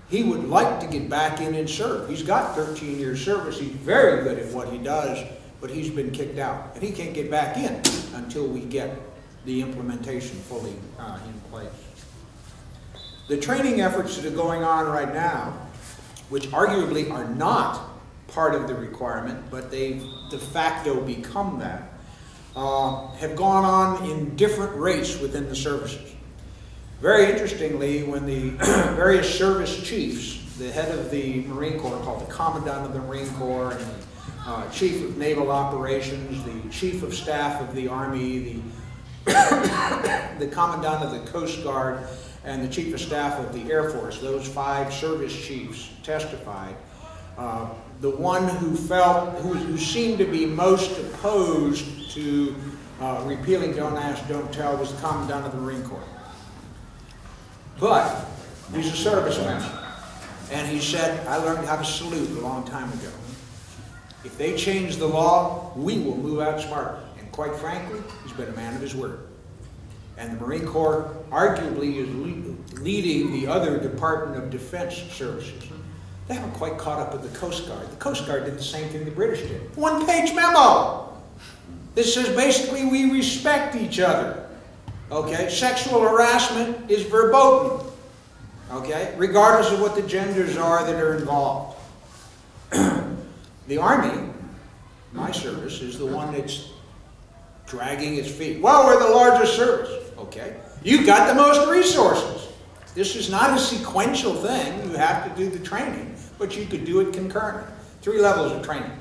he would like to get back in and serve. He's got 13 years service. He's very good at what he does, but he's been kicked out. And he can't get back in until we get the implementation fully in place. The training efforts that are going on right now, which arguably are not part of the requirement, but they've de facto become that, have gone on in different rates within the services. Very interestingly, when the various service chiefs, the head of the Marine Corps, called the Commandant of the Marine Corps, and the Chief of Naval Operations, the Chief of Staff of the Army, the Commandant of the Coast Guard, and the Chief of Staff of the Air Force, those 5 service chiefs testified. The one who seemed to be most opposed to repealing Don't Ask, Don't Tell was the Commandant of the Marine Corps. But he's a serviceman, and he said, I learned how to salute a long time ago. If they change the law, we will move out smarter. And quite frankly, he's been a man of his word. And the Marine Corps arguably is leading the other Department of Defense services. They haven't quite caught up with the Coast Guard. The Coast Guard did the same thing the British did. One-page memo. This says basically we respect each other. Okay? Sexual harassment is verboten. Okay? Regardless of what the genders are that are involved. The Army, my service, is the one that's dragging its feet. Well, we're the largest service. Okay? You've got the most resources. This is not a sequential thing. You have to do the training, but you could do it concurrently. 3 levels of training.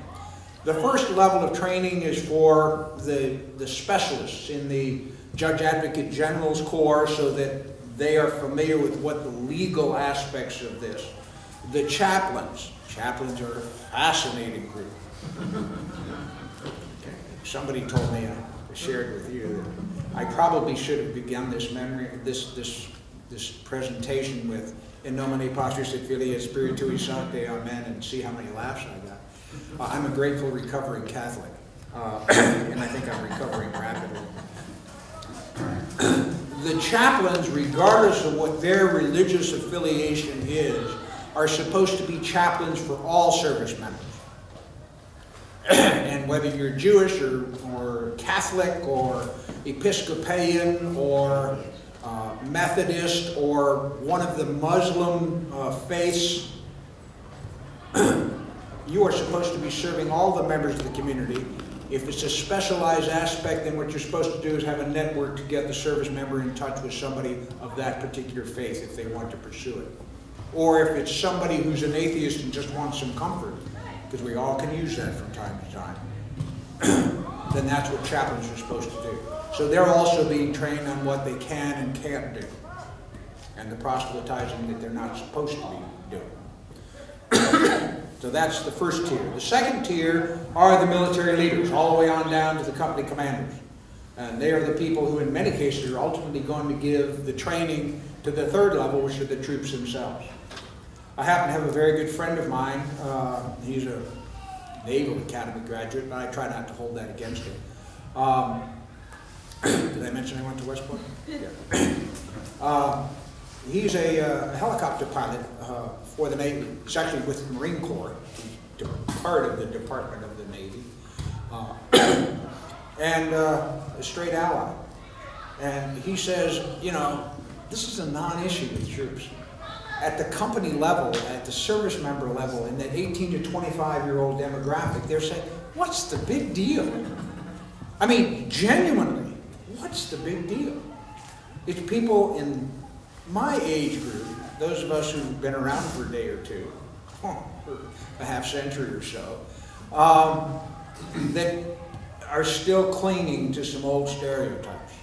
The first level of training is for the specialists in the Judge Advocate General's Corps, so that they are familiar with what the legal aspects of this. The chaplains. Chaplains are a fascinating group. Okay. Somebody told me, I shared with you, that I probably should have begun this presentation with In nomine Patris et Filii et Spiritui Sancti, Amen, and see how many laughs I got. I'm a grateful recovering Catholic, and I think I'm recovering rapidly. The chaplains, regardless of what their religious affiliation is, are supposed to be chaplains for all service members. And whether you're Jewish or Catholic or Episcopalian or Methodist or one of the Muslim faiths, you are supposed to be serving all the members of the community. If it's a specialized aspect, then what you're supposed to do is have a network to get the service member in touch with somebody of that particular faith if they want to pursue it. Or if it's somebody who's an atheist and just wants some comfort, because we all can use that from time to time, then that's what chaplains are supposed to do. So they're also being trained on what they can and can't do, and the proselytizing that they're not supposed to be doing. So that's the first tier. The second tier are the military leaders, all the way on down to the company commanders. And they are the people who, in many cases, are ultimately going to give the training to the third level, which are the troops themselves. I happen to have a very good friend of mine. He's a Naval Academy graduate, but I try not to hold that against him. Did I mention I went to West Point? Yeah. He's a helicopter pilot for the Navy. He's actually with the Marine Corps. He's part of the Department of the Navy. And a straight ally. And he says, you know, this is a non-issue with troops. At the company level, at the service member level, in that 18 to 25-year-old demographic, they're saying, what's the big deal? I mean, genuinely, what's the big deal? It's people in my age group, those of us who've been around for a day or two, a half century or so, that are still clinging to some old stereotypes.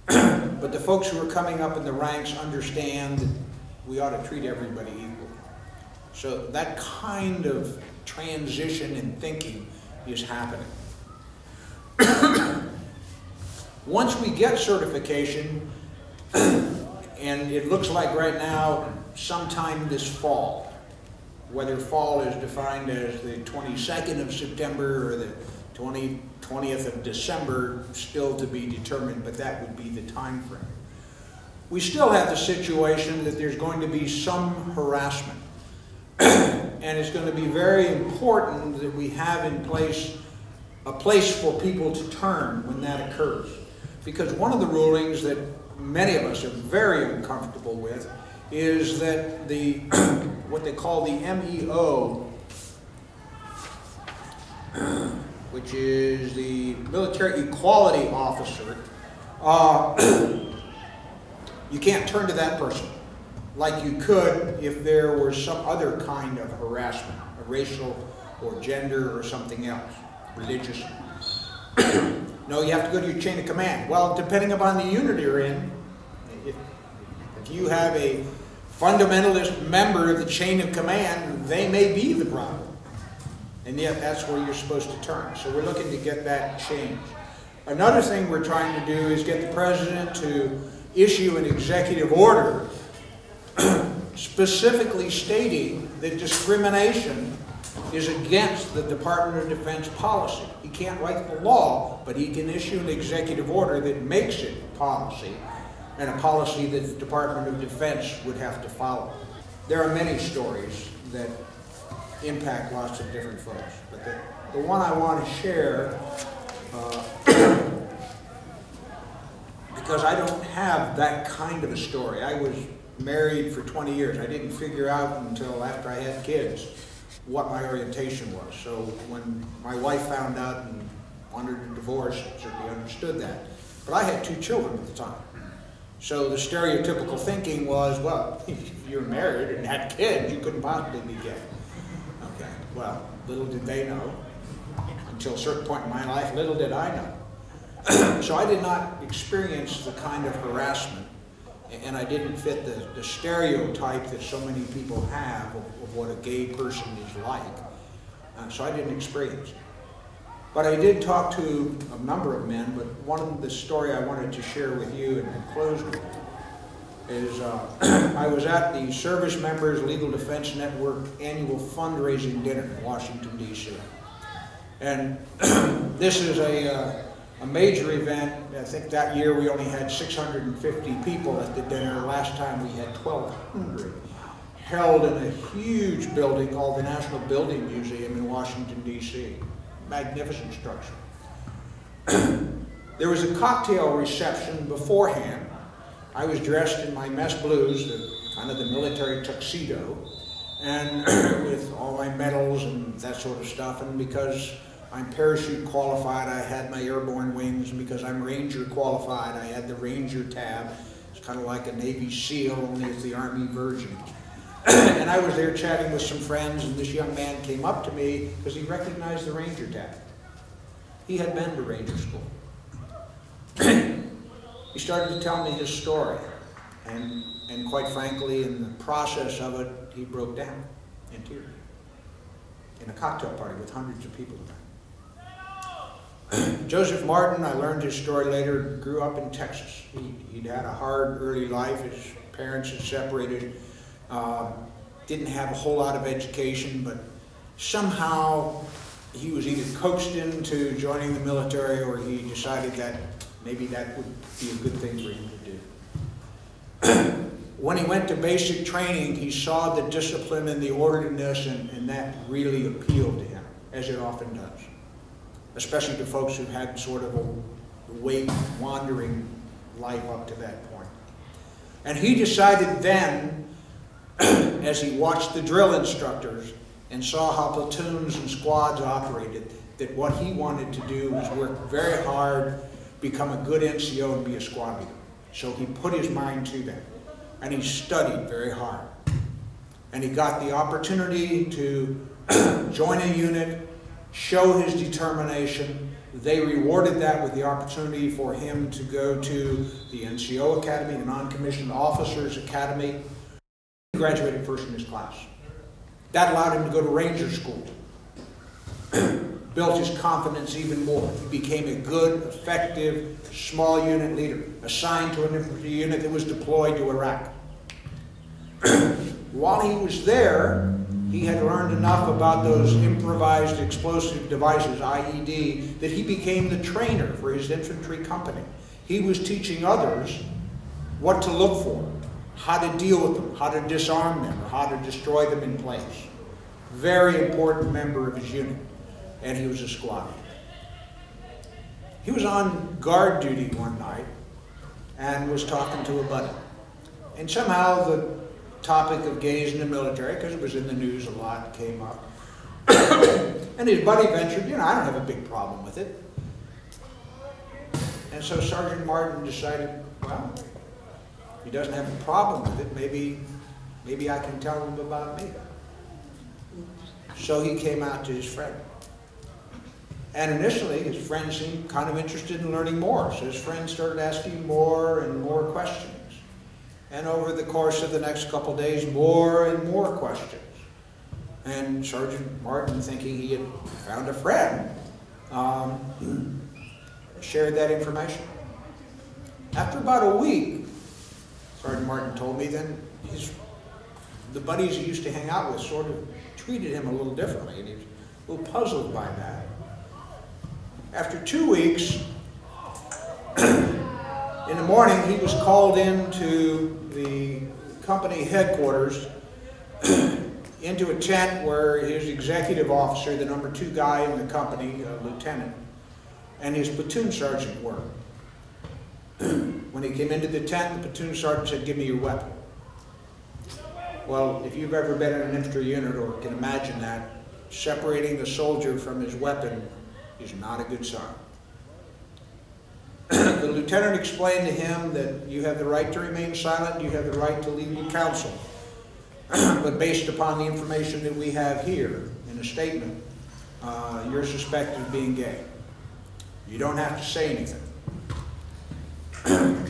But the folks who are coming up in the ranks understand that we ought to treat everybody equally. So that kind of transition in thinking is happening. Once we get certification, and it looks like right now, sometime this fall, whether fall is defined as the 22nd of September or the 20th of December, still to be determined, but that would be the time frame. we still have the situation that there's going to be some harassment. And it's going to be very important that we have in place a place for people to turn when that occurs. Because one of the rulings that many of us are very uncomfortable with is that the what they call the MEO, which is the Military Equality Officer, you can't turn to that person like you could if there were some other kind of harassment, a racial or gender or something else, religious. No, you have to go to your chain of command. Well, depending upon the unit you're in, if you have a fundamentalist member of the chain of command, they may be the problem. And yet that's where you're supposed to turn. So we're looking to get that changed. Another thing we're trying to do is get the president to issue an executive order specifically stating that discrimination is against the Department of Defense policy. He can't write the law, but he can issue an executive order that makes it policy, and a policy that the Department of Defense would have to follow. There are many stories that impact lots of different folks, but the one I want to share, because I don't have that kind of a story. I was married for 20 years. I didn't figure out until after I had kids what my orientation was. So when my wife found out and wanted a divorce, I certainly understood that. But I had 2 children at the time. So the stereotypical thinking was, well, if you're married and had kids, you couldn't possibly be gay. Okay, well, little did they know. Until a certain point in my life, little did I know. So I did not experience the kind of harassment, and I didn't fit the stereotype that so many people have of what a gay person is like. So I didn't experience it. But I did talk to a number of men, but one of the story I wanted to share with you and close with is I was at the Service Members Legal Defense Network annual fundraising dinner in Washington, D.C. And this is a major event. I think that year we only had 650 people at the dinner. Last time we had 1,200. Held in a huge building called the National Building Museum in Washington, D.C. Magnificent structure. There was a cocktail reception beforehand. I was dressed in my mess blues, kind of the military tuxedo, and with all my medals and that sort of stuff. And because I'm parachute qualified, I had my airborne wings, and because I'm Ranger qualified, I had the Ranger tab. It's kind of like a Navy SEAL, only it's the Army version. And I was there chatting with some friends, and this young man came up to me because he recognized the Ranger tab. He had been to Ranger school. He started to tell me his story, and quite frankly, in the process of it, he broke down in tears in a cocktail party with hundreds of people there. Joseph Martin, I learned his story later, grew up in Texas. He'd had a hard early life. His parents had separated. Didn't have a whole lot of education, but somehow he was either coaxed into joining the military, or he decided that maybe that would be a good thing for him to do. When he went to basic training, he saw the discipline and the orderliness, and that really appealed to him, as it often does, especially to folks who had sort of a wandering life up to that point. And he decided then, as he watched the drill instructors and saw how platoons and squads operated, that what he wanted to do was work very hard, become a good NCO, and be a squad leader. So he put his mind to that, and he studied very hard. And he got the opportunity to join a unit, show his determination. They rewarded that with the opportunity for him to go to the NCO Academy, the Non-Commissioned Officers Academy. He graduated first in his class. That allowed him to go to Ranger School. Built his confidence even more. He became a good, effective, small unit leader, assigned to an infantry unit that was deployed to Iraq. While he was there, he had learned enough about those improvised explosive devices, IED, that he became the trainer for his infantry company. He was teaching others what to look for, how to deal with them, how to disarm them, or how to destroy them in place. Very important member of his unit, and he was a squad leader. He was on guard duty one night and was talking to a buddy. And somehow the topic of gays in the military, because it was in the news a lot, came up. And his buddy ventured, you know, I don't have a big problem with it. And so Sergeant Martin decided, well, if he doesn't have a problem with it, maybe I can tell him about me. So he came out to his friend. And initially, his friend seemed kind of interested in learning more. So his friend started asking more and more questions. And over the course of the next couple days, more and more questions. And Sergeant Martin, thinking he had found a friend, shared that information. After about a week, Sergeant Martin told me, then the buddies he used to hang out with sort of treated him a little differently, and he was a little puzzled by that. After 2 weeks, in the morning, he was called into the company headquarters into a tent where his executive officer, the number 2 guy in the company, a lieutenant, and his platoon sergeant were. When he came into the tent, the platoon sergeant said, "Give me your weapon." Well, if you've ever been in an infantry unit or can imagine that, separating the soldier from his weapon is not a good sign. The lieutenant explained to him that you have the right to remain silent, you have the right to legal counsel. But based upon the information that we have here in a statement, you're suspected of being gay. You don't have to say anything.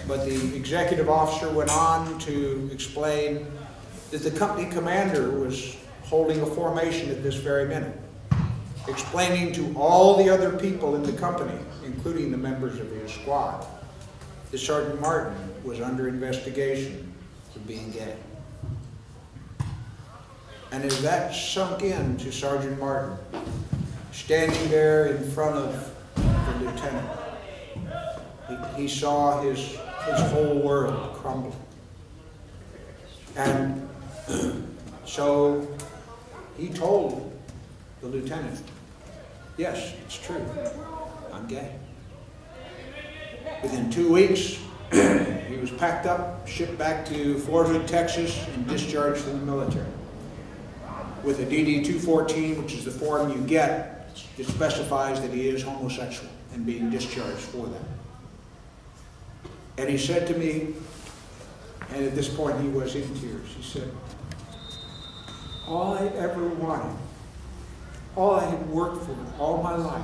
But the executive officer went on to explain that the company commander was holding a formation at this very minute, explaining to all the other people in the company, including the members of his squad, that Sergeant Martin was under investigation for being gay. And as that sunk in to Sergeant Martin, standing there in front of the lieutenant, he saw his whole world crumble. And so he told the lieutenant, "Yes, it's true, I'm gay." Within 2 weeks, he was packed up, shipped back to Fort Hood, Texas, and discharged from the military with a DD 214, which is the form you get that specifies that he is homosexual and being discharged for that. And he said to me, and at this point he was in tears, he said, "All I ever wanted, all I had worked for all my life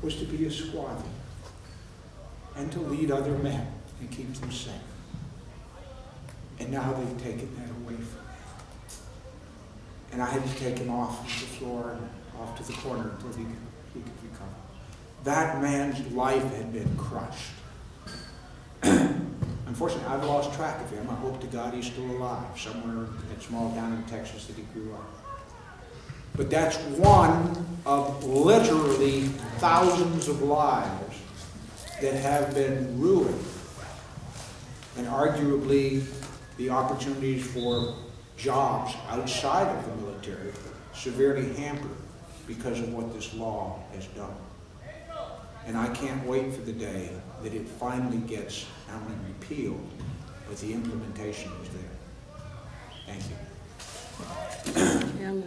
was to be a squad leader and to lead other men and keep them safe. And now they've taken that away from me. And I had to take him off the floor and off to the corner until he could recover." That man's life had been crushed. Unfortunately, I've lost track of him. I hope to God he's still alive, somewhere in that small town in Texas that he grew up. But that's one of literally thousands of lives that have been ruined, and arguably the opportunities for jobs outside of the military severely hampered because of what this law has done. And I can't wait for the day that it finally gets not only repealed, but the implementation is there. Thank you.